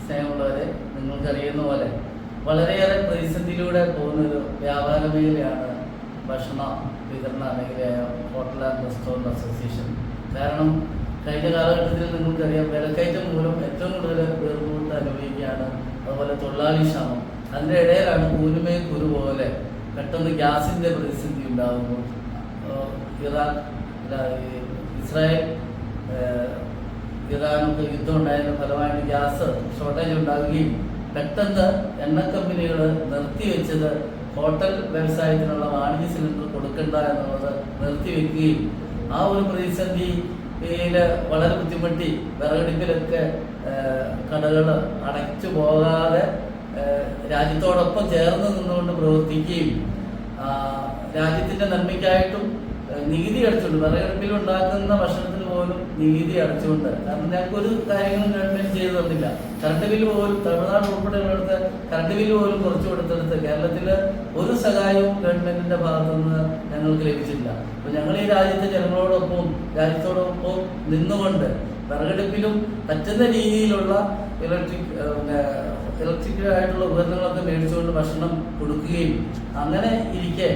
സ്നേഹമുള്ളവരെ, നിങ്ങൾക്കറിയുന്ന പോലെ വളരെയേറെ പ്രതിസന്ധിയിലൂടെ പോകുന്നൊരു വ്യാപാര മേഖലയാണ് ഭക്ഷണ വിതരണ മേഖലയായ ഹോട്ടൽ ആൻഡ് റെസ്റ്റോറൻറ്റ് അസോസിയേഷൻ. കാരണം കഴിഞ്ഞ കാലഘട്ടത്തിൽ നിങ്ങൾക്കറിയാം, വിലക്കയറ്റം മൂലം ഏറ്റവും കൂടുതൽ വേർപൂട്ട് അനുഭവിക്കുകയാണ്. അതുപോലെ തൊഴിലാളി ക്ഷാമം, അതിൻ്റെ ഇടയിലാണ് കൂനുമേ കുരു പോലെ പെട്ടെന്ന് ഗ്യാസിൻ്റെ പ്രതിസന്ധി ഉണ്ടാകുന്നു. ഇസ്രായേൽ ഇറാനൊക്കെ യുദ്ധം ഉണ്ടായതിൻ്റെ ഫലമായിട്ട് ഗ്യാസ് ഷോർട്ടേജ് ഉണ്ടാകുകയും പെട്ടെന്ന് എണ്ണ കമ്പനികൾ നിർത്തിവെച്ചത് ഹോട്ടൽ വ്യവസായത്തിനുള്ള വാണിജ്യ സിലിണ്ടർ കൊടുക്കണ്ട എന്നുള്ളത് നിർത്തിവെക്കുകയും ആ ഒരു പ്രതിസന്ധിയിൽ വളരെ ബുദ്ധിമുട്ടി വിറകടുപ്പിലൊക്കെ കടകൾ അടച്ചു പോകാതെ രാജ്യത്തോടൊപ്പം ചേർന്ന് നിന്നുകൊണ്ട് പ്രവർത്തിക്കുകയും രാജ്യത്തിൻ്റെ നന്മയ്ക്കായിട്ടും നികുതി അടച്ചുകൊണ്ട് വിറകടുപ്പിൽ ഉണ്ടാക്കുന്ന ഭക്ഷണത്തിന് പോലും നികുതി അടച്ചുകൊണ്ട്, കാരണം ഞങ്ങൾക്കൊരു കാര്യങ്ങളും ഗവൺമെന്റ് ചെയ്തു തന്നില്ല. കറണ്ട് ബില്ല് പോലും തമിഴ്നാട് ഉൾപ്പെടെയുള്ളിടത്ത് കറണ്ട് ബില്ല് പോലും കുറച്ചു കൊടുത്തെടുത്ത് കേരളത്തിൽ ഒരു സഹായവും ഗവൺമെന്റിന്റെ ഭാഗത്തുനിന്ന് ഞങ്ങൾക്ക് ലഭിച്ചില്ല. അപ്പൊ ഞങ്ങൾ ഈ രാജ്യത്തെ ജനങ്ങളോടൊപ്പം രാജ്യത്തോടൊപ്പം നിന്നുകൊണ്ട് വിറകടുപ്പിലും പറ്റുന്ന രീതിയിലുള്ള ഇലക്ട്രിക്കലായിട്ടുള്ള ഉപകരണങ്ങളൊക്കെ മേടിച്ചുകൊണ്ട് ഭക്ഷണം കൊടുക്കുകയും അങ്ങനെ ഇരിക്കെ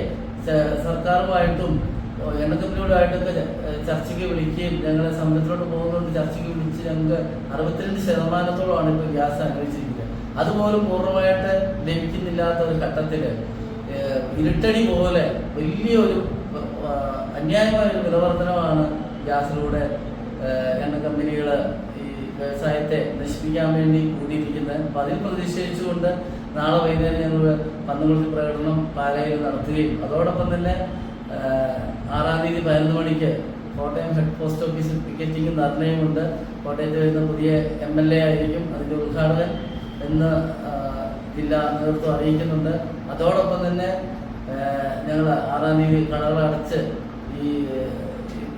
സർക്കാരുമായിട്ടും എണ്ണക്കമ്പനിയോടായിട്ടൊക്കെ ചർച്ചയ്ക്ക് വിളിക്കുകയും ഞങ്ങളെ സമരത്തിലോട്ട് പോകുന്നതുകൊണ്ട് ചർച്ചയ്ക്ക് വിളിച്ച് ഞങ്ങൾക്ക് 62% ഇപ്പോൾ ഗ്യാസ് അനുവദിച്ചിരിക്കുന്നത്. അതുപോലും പൂർണ്ണമായിട്ട് ലഭിക്കുന്നില്ലാത്ത ഒരു ഘട്ടത്തിൽ ഇരുട്ടടി പോലെ വലിയൊരു അന്യായമായ ഒരു വിലവർധനമാണ് ഗ്യാസിലൂടെ എണ്ണ കമ്പനികൾ ഈ വ്യവസായത്തെ നശിപ്പിക്കാൻ വേണ്ടി കൂടിയിരിക്കുന്നത്. അപ്പം അതിൽ പ്രതിഷേധിച്ചുകൊണ്ട് നാളെ വൈകുന്നേരം ഞങ്ങൾ പന്നുകുളത്തി പ്രകടനം പാലയിൽ നടത്തുകയും അതോടൊപ്പം തന്നെ 6-ാം തീയതി 11 മണിക്ക് കോട്ടയം ഹെഡ് പോസ്റ്റ് ഓഫീസിൽ പിക്കറ്റിംഗ് ധർണയുമുണ്ട്. കോട്ടയത്ത് വരുന്ന പുതിയ MLA ആയിരിക്കും അതിൻ്റെ ഉദ്ഘാടകൻ എന്ന് ജില്ലാ നേതൃത്വം അറിയിക്കുന്നുണ്ട്. അതോടൊപ്പം തന്നെ ഞങ്ങൾ 6-ാം തീയതി കടകൾ അടച്ച് ഈ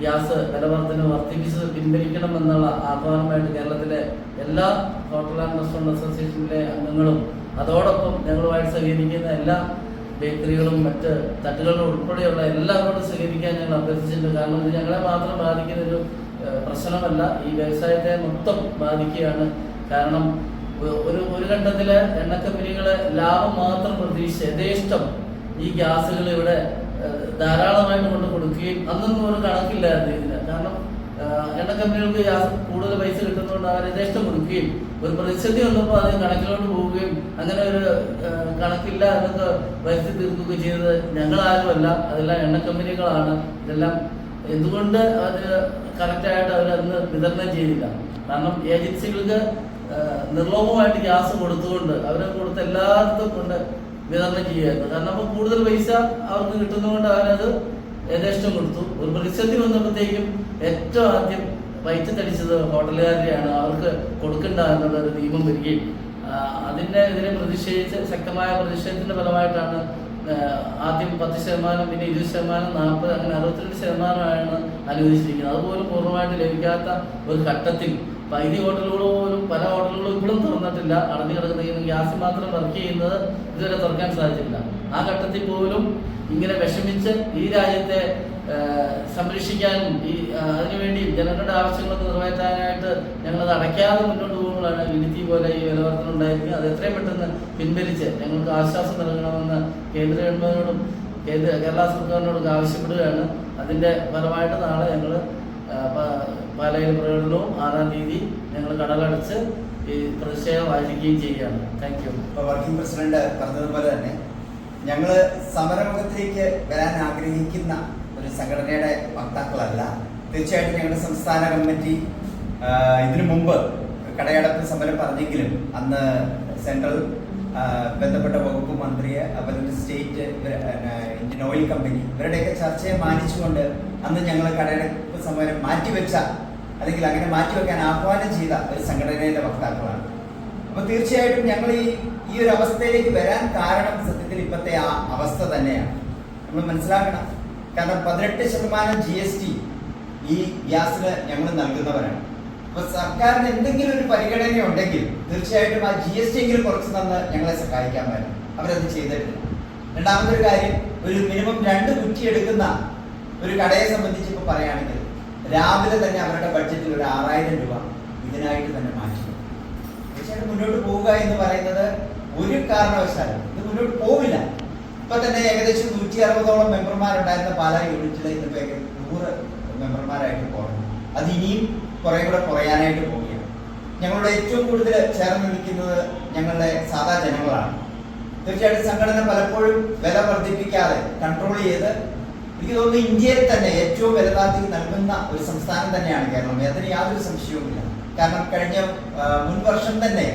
ഗ്യാസ് വിലവർദ്ധന വർദ്ധിപ്പിച്ചത് പിൻവലിക്കണമെന്നുള്ള ആഹ്വാനമായിട്ട് കേരളത്തിലെ എല്ലാ ഹോട്ടൽ ആൻഡ് റെസ്റ്റോറൻറ്റ് അസോസിയേഷനിലെ അംഗങ്ങളും അതോടൊപ്പം ഞങ്ങളുമായിട്ട് സഹകരിക്കുന്ന എല്ലാ ബേക്കറികളും മറ്റ് തട്ടുകളും ഉൾപ്പെടെയുള്ള എല്ലാവരോടും സഹകരിക്കാൻ ഞങ്ങൾ അഭ്യർത്ഥിച്ചിട്ടുണ്ട്. കാരണം ഇത് ഞങ്ങളെ മാത്രം ബാധിക്കുന്നൊരു പ്രശ്നമല്ല, ഈ വ്യവസായത്തെ മൊത്തം ബാധിക്കുകയാണ്. കാരണം ഒരു ഘട്ടത്തിൽ എണ്ണ കമ്പനികൾ ലാഭം മാത്രം പ്രതീക്ഷിച്ച് യഥേഷ്ടം ഈ ഗ്യാസുകൾ ഇവിടെ ധാരാളമായിട്ട് കൊണ്ട് കൊടുക്കുകയും അന്നൊന്നും ഒരു കണക്കില്ലായിരുന്നു ഇതിന്. കാരണം എണ്ണ കമ്പനികൾക്ക് ഗ്യാസ് കൂടുതൽ പൈസ കിട്ടുന്നതുകൊണ്ട് അവർ യഥേഷ്ടം കൊടുക്കുകയും ഒരു പ്രതിസന്ധി വന്നപ്പോൾ അത് കണക്കിലോട്ട് പോവുകയും അങ്ങനെ ഒരു കണക്കില്ല എന്നൊക്കെ വരുത്തി തീർക്കുകയും ചെയ്തത് ഞങ്ങളാരുമല്ല, അതെല്ലാം എണ്ണ കമ്പനികളാണ്. ഇതെല്ലാം എന്തുകൊണ്ട് അത് കറക്റ്റായിട്ട് അവരന്ന് വിതരണം ചെയ്തില്ല? കാരണം ഏജൻസികൾക്ക് നിർലോഭമായിട്ട് ഗ്യാസ് കൊടുത്തുകൊണ്ട് അവരെ കൊടുത്ത എല്ലായിടത്തും കൊണ്ട് വിതരണം ചെയ്യുമായിരുന്നു. കാരണം അപ്പോൾ കൂടുതൽ പൈസ അവർക്ക് കിട്ടുന്നതുകൊണ്ട് അവരത് യഥേഷ്ടം കൊടുത്തു. ഒരു പ്രതിസന്ധി വന്നപ്പോഴത്തേക്കും ഏറ്റവും ആദ്യം വയറ്റത്തടിച്ചത് ഹോട്ടലുകാരെയാണ്. അവർക്ക് കൊടുക്കണ്ട എന്നുള്ളൊരു നിയമം വരികയും അതിനെതിരെ പ്രതിഷേധിച്ച് ശക്തമായ പ്രതിഷേധത്തിന്റെ ഫലമായിട്ടാണ് ആദ്യം 10%, പിന്നെ 20%, 40%, അങ്ങനെ 62% അനുവദിച്ചിരിക്കുന്നത്. അതുപോലും പൂർണ്ണമായിട്ട് ലഭിക്കാത്ത ഒരു ഘട്ടത്തിൽ വൈദ്യ ഹോട്ടലുകൾ പോലും പല ഹോട്ടലുകളും ഇപ്പോഴും തുറന്നിട്ടില്ല. അടഞ്ഞു കിടക്കുന്ന ഗ്യാസ് മാത്രം വർക്ക് ചെയ്യുന്നത് ഇതുവരെ തുറക്കാൻ സാധിച്ചില്ല. ആ ഘട്ടത്തിൽ പോലും ഇങ്ങനെ വിഷമിച്ച് ഈ രാജ്യത്തെ സംരക്ഷിക്കാനും അതിനുവേണ്ടി ജനങ്ങളുടെ ആവശ്യങ്ങളൊക്കെ നിറവേറ്റാനായിട്ട് ഞങ്ങളത് അടയ്ക്കാതെ മുന്നോട്ട് പോകുമ്പോഴാണ് വിനിതി പോലെ ഈ വിലവർദ്ധന ഉണ്ടായിരിക്കുക. അത് എത്രയും പെട്ടെന്ന് പിൻവലിച്ച് ഞങ്ങൾക്ക് ആശ്വാസം നൽകണമെന്ന് കേന്ദ്ര ഗവൺമെന്റിനോടും കേരള സർക്കാരിനോടൊക്കെ ആവശ്യപ്പെടുകയാണ്. അതിൻ്റെ ഫലമായിട്ട് നാളെ ഞങ്ങൾ പാലയിൽ പ്രകടനവും 6-ാം തീയതി ഞങ്ങൾ കടലടച്ച് ഈ പ്രതിഷേധം ആചരിക്കുകയും ചെയ്യുകയാണ്. Thank you. ഇപ്പോൾ വർക്കിംഗ് പ്രസിഡന്റ് പറഞ്ഞതുപോലെ തന്നെ ഞങ്ങൾ സമരമുഖത്തേക്ക് വരാൻ ആഗ്രഹിക്കുന്ന ഒരു സംഘടനയുടെ വക്താക്കളല്ല. തീർച്ചയായിട്ടും ഞങ്ങളുടെ സംസ്ഥാന കമ്മിറ്റി ഇതിനു മുമ്പ് കടയടപ്പ് സമരം പറഞ്ഞെങ്കിലും അന്ന് സെൻട്രൽ ബന്ധപ്പെട്ട വകുപ്പ് മന്ത്രിയെ, അതുപോലെ സ്റ്റേറ്റ് ഇന്ത്യൻ ഓയിൽ കമ്പനി ഇവരുടെയൊക്കെ ചർച്ചയെ മാനിച്ചുകൊണ്ട് അന്ന് ഞങ്ങൾ കടയടപ്പ് സമരം മാറ്റിവെച്ച അല്ലെങ്കിൽ അങ്ങനെ മാറ്റിവെക്കാൻ ആഹ്വാനം ചെയ്ത ഒരു സംഘടനയുടെ വക്താക്കളാണ്. അപ്പോൾ തീർച്ചയായിട്ടും ഞങ്ങൾ ഈ ഒരു അവസ്ഥയിലേക്ക് വരാൻ കാരണം സത്യത്തിൽ ഇപ്പോഴത്തെ ആ അവസ്ഥ തന്നെയാണ്. നമ്മൾ മനസ്സിലാക്കണം. കാരണം 18% GST ഈ ഗ്യാസിന് ഞങ്ങൾ നൽകുന്നവരാണ്. അപ്പൊ സർക്കാരിന് എന്തെങ്കിലും ഒരു പരിഗണന ഉണ്ടെങ്കിൽ തീർച്ചയായിട്ടും ആ GST എങ്കിലും കുറച്ച് തന്ന് ഞങ്ങളെ സഹായിക്കാൻ പറ്റും. അവരത് ചെയ്തിട്ടില്ല. രണ്ടാമതൊരു കാര്യം, ഒരു മിനിമം 2 കുറ്റി എടുക്കുന്ന ഒരു കടയെ സംബന്ധിച്ച് ഇപ്പോൾ പറയുകയാണെങ്കിൽ രാവിലെ തന്നെ അവരുടെ ബഡ്ജറ്റിൽ ഒരു 6000 രൂപ ഇതിനായിട്ട് തന്നെ മാറ്റി. തീർച്ചയായിട്ടും മുന്നോട്ട് പോവുക എന്ന് പറയുന്നത് ഒരു കാരണവശാലും ഇത് മുന്നോട്ട് പോവില്ല. ഇപ്പൊ തന്നെ ഏകദേശം 160ഓളം മെമ്പർമാരുണ്ടായിരുന്ന പാലാ യൂണിറ്റിൽ ഇന്നിപ്പോ 100 മെമ്പർമാരായിട്ട് പോകണം. അത് ഇനിയും കുറെ കൂടെ കുറയാനായിട്ട് പോവുകയാണ്. ഞങ്ങളുടെ ഏറ്റവും കൂടുതൽ ചേർന്ന് നിൽക്കുന്നത് ഞങ്ങളുടെ സാധാ ജനങ്ങളാണ്. തീർച്ചയായിട്ടും സംഘടന പലപ്പോഴും വില വർദ്ധിപ്പിക്കാതെ കൺട്രോൾ ചെയ്ത്, എനിക്ക് തോന്നുന്നു ഇന്ത്യയിൽ തന്നെ ഏറ്റവും വിലതാത്തി നൽകുന്ന ഒരു സംസ്ഥാനം തന്നെയാണ് കേരളം. അതിന് യാതൊരു സംശയവുമില്ല. കാരണം കഴിഞ്ഞ മുൻ വർഷം തന്നെ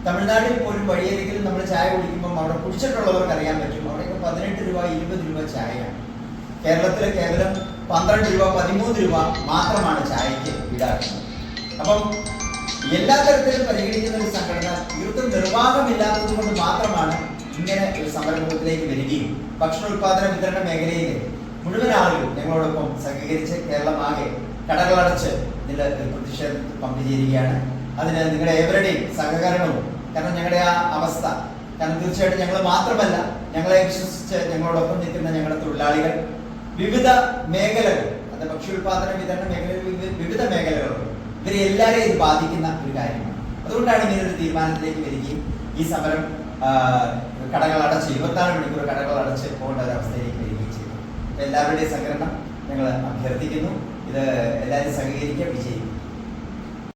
തമിഴ്നാട്ടിൽ പോലും വഴിയരികിൽ നമ്മൾ ചായ കുടിക്കുമ്പോൾ അവിടെ കുടിച്ചിട്ടുള്ളവർക്ക് അറിയാൻ പറ്റും, അവിടെയൊക്കെ 18 രൂപ 20 രൂപ ചായയാണ്. കേരളത്തിൽ കേവലം 12 രൂപ 13 രൂപ മാത്രമാണ് ചായക്ക് ഈടാക്കുന്നത്. അപ്പം എല്ലാ തരത്തിലും പരിഗണിക്കുന്ന ഒരു സംഘടന തീർത്തും നിർവാഹമില്ലാത്തത് കൊണ്ട് മാത്രമാണ് ഇങ്ങനെ ഒരു സമരമുഖത്തിലേക്ക് വരികയും ഭക്ഷണോത്പാദന വിതരണ മേഖലയിലെ മുഴുവൻ ആളുകളും ഞങ്ങളോടൊപ്പം സഹകരിച്ച് കേരളമാകെ കടകളടച്ച് ഇതിൽ പ്രതിഷേധത്തിൽ പങ്കുചേരുകയാണ്. അതിന് നിങ്ങളുടെ ഏവരുടെയും സഹകരണവും, കാരണം ഞങ്ങളുടെ ആ അവസ്ഥ, കാരണം തീർച്ചയായിട്ടും ഞങ്ങൾ മാത്രമല്ല, ഞങ്ങളെ വിശ്വസിച്ച് ഞങ്ങളോടൊപ്പം നിൽക്കുന്ന ഞങ്ങളുടെ തൊഴിലാളികൾ വിവിധ മേഖലകൾ, അത് ഭക്ഷ്യോത്പാദന വിതരണ മേഖലയിൽ വിവിധ മേഖലകളുണ്ട്. ഇവരെ എല്ലാവരെയും ഇത് ബാധിക്കുന്ന ഒരു കാര്യമാണ്. അതുകൊണ്ടാണ് ഇങ്ങനെ ഒരു തീരുമാനത്തിലേക്ക് വരികയും ഈ സമരം കടകളടച്ച് 24 മണിക്കൂർ കടകളടച്ച് പോകേണ്ട ഒരു അവസ്ഥയിലേക്ക് വരികയും ചെയ്തു. എല്ലാവരുടെയും സഹകരണം ഞങ്ങൾ അഭ്യർത്ഥിക്കുന്നു. ഇത് എല്ലാവരും സഹകരിക്കുക, വിജയിക്കും.